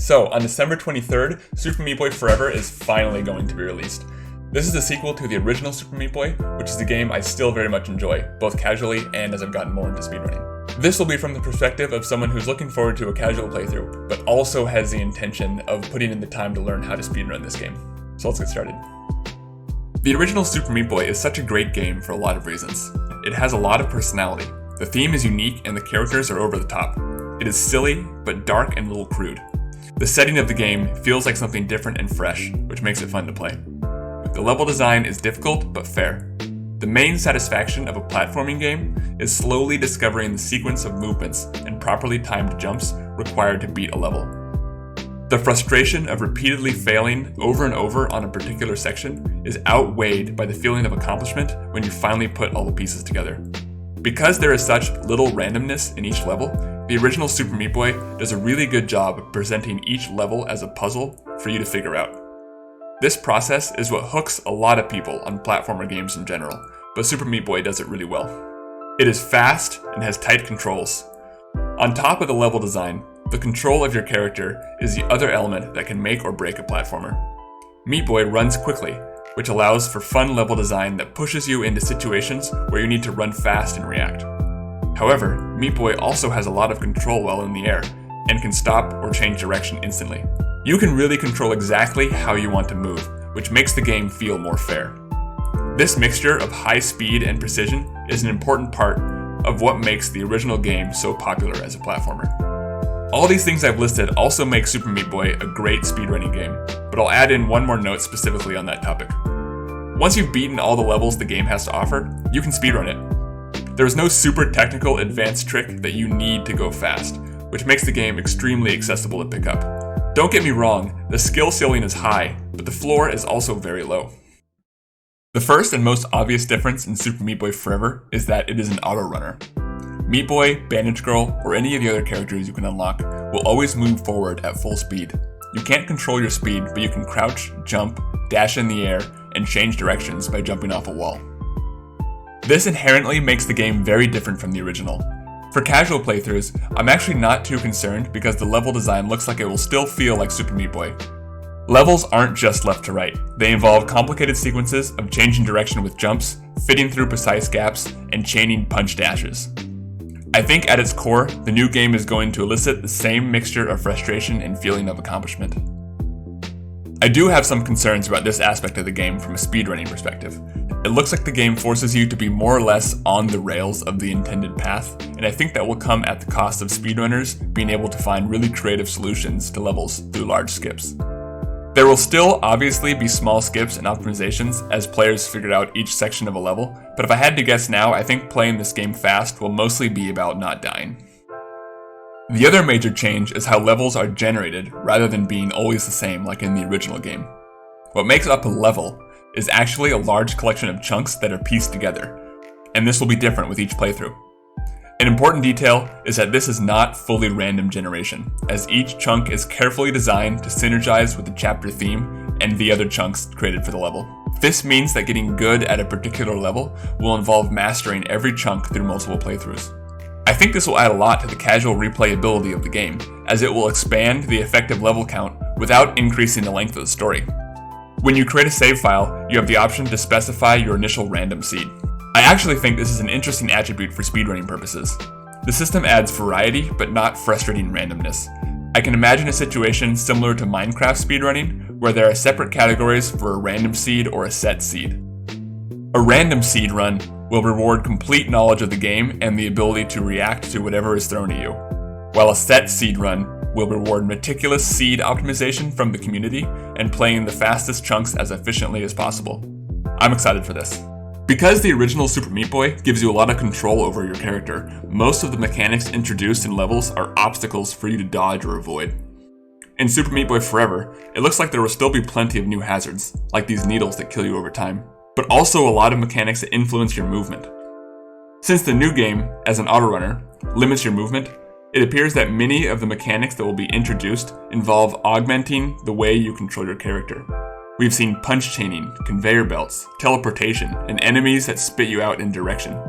So, on December 23rd, Super Meat Boy Forever is finally going to be released. This is the sequel to the original Super Meat Boy, which is a game I still very much enjoy, both casually and as I've gotten more into speedrunning. This will be from the perspective of someone who's looking forward to a casual playthrough, but also has the intention of putting in the time to learn how to speedrun this game. So let's get started. The original Super Meat Boy is such a great game for a lot of reasons. It has a lot of personality. The theme is unique and the characters are over the top. It is silly, but dark and a little crude. The setting of the game feels like something different and fresh, which makes it fun to play. The level design is difficult, but fair. The main satisfaction of a platforming game is slowly discovering the sequence of movements and properly timed jumps required to beat a level. The frustration of repeatedly failing over and over on a particular section is outweighed by the feeling of accomplishment when you finally put all the pieces together. Because there is such little randomness in each level, the original Super Meat Boy does a really good job of presenting each level as a puzzle for you to figure out. This process is what hooks a lot of people on platformer games in general, but Super Meat Boy does it really well. It is fast and has tight controls. On top of the level design, the control of your character is the other element that can make or break a platformer. Meat Boy runs quickly, which allows for fun level design that pushes you into situations where you need to run fast and react. However, Meat Boy also has a lot of control while in the air, and can stop or change direction instantly. You can really control exactly how you want to move, which makes the game feel more fair. This mixture of high speed and precision is an important part of what makes the original game so popular as a platformer. All these things I've listed also make Super Meat Boy a great speedrunning game, but I'll add in one more note specifically on that topic. Once you've beaten all the levels the game has to offer, you can speedrun it. There is no super technical advanced trick that you need to go fast, which makes the game extremely accessible to pick up. Don't get me wrong, the skill ceiling is high, but the floor is also very low. The first and most obvious difference in Super Meat Boy Forever is that it is an auto-runner. Meat Boy, Bandage Girl, or any of the other characters you can unlock will always move forward at full speed. You can't control your speed, but you can crouch, jump, dash in the air, and change directions by jumping off a wall. This inherently makes the game very different from the original. For casual playthroughs, I'm actually not too concerned because the level design looks like it will still feel like Super Meat Boy. Levels aren't just left to right. They involve complicated sequences of changing direction with jumps, fitting through precise gaps, and chaining punch dashes. I think at its core, the new game is going to elicit the same mixture of frustration and feeling of accomplishment. I do have some concerns about this aspect of the game from a speedrunning perspective. It looks like the game forces you to be more or less on the rails of the intended path, and I think that will come at the cost of speedrunners being able to find really creative solutions to levels through large skips. There will still obviously be small skips and optimizations as players figure out each section of a level, but if I had to guess now, I think playing this game fast will mostly be about not dying. The other major change is how levels are generated rather than being always the same like in the original game. What makes up a level is actually a large collection of chunks that are pieced together, and this will be different with each playthrough. An important detail is that this is not fully random generation, as each chunk is carefully designed to synergize with the chapter theme and the other chunks created for the level. This means that getting good at a particular level will involve mastering every chunk through multiple playthroughs. I think this will add a lot to the casual replayability of the game, as it will expand the effective level count without increasing the length of the story. When you create a save file, you have the option to specify your initial random seed. I actually think this is an interesting attribute for speedrunning purposes. The system adds variety, but not frustrating randomness. I can imagine a situation similar to Minecraft speedrunning, where there are separate categories for a random seed or a set seed. A random seed run will reward complete knowledge of the game and the ability to react to whatever is thrown at you, while a set seed run will reward meticulous seed optimization from the community and playing the fastest chunks as efficiently as possible. I'm excited for this. Because the original Super Meat Boy gives you a lot of control over your character, most of the mechanics introduced in levels are obstacles for you to dodge or avoid. In Super Meat Boy Forever, it looks like there will still be plenty of new hazards, like these needles that kill you over time, but also a lot of mechanics that influence your movement. Since the new game, as an autorunner, limits your movement, it appears that many of the mechanics that will be introduced involve augmenting the way you control your character. We've seen punch chaining, conveyor belts, teleportation, and enemies that spit you out in direction.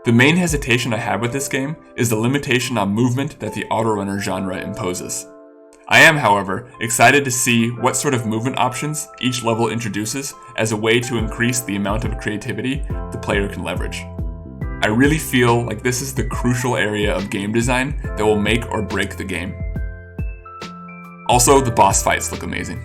The main hesitation I have with this game is the limitation on movement that the autorunner genre imposes. I am, however, excited to see what sort of movement options each level introduces as a way to increase the amount of creativity the player can leverage. I really feel like this is the crucial area of game design that will make or break the game. Also, the boss fights look amazing.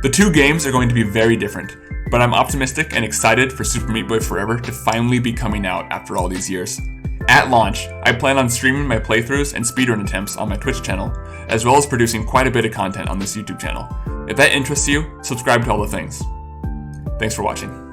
The two games are going to be very different, but I'm optimistic and excited for Super Meat Boy Forever to finally be coming out after all these years. At launch, I plan on streaming my playthroughs and speedrun attempts on my Twitch channel, as well as producing quite a bit of content on this YouTube channel. If that interests you, subscribe to all the things. Thanks for watching.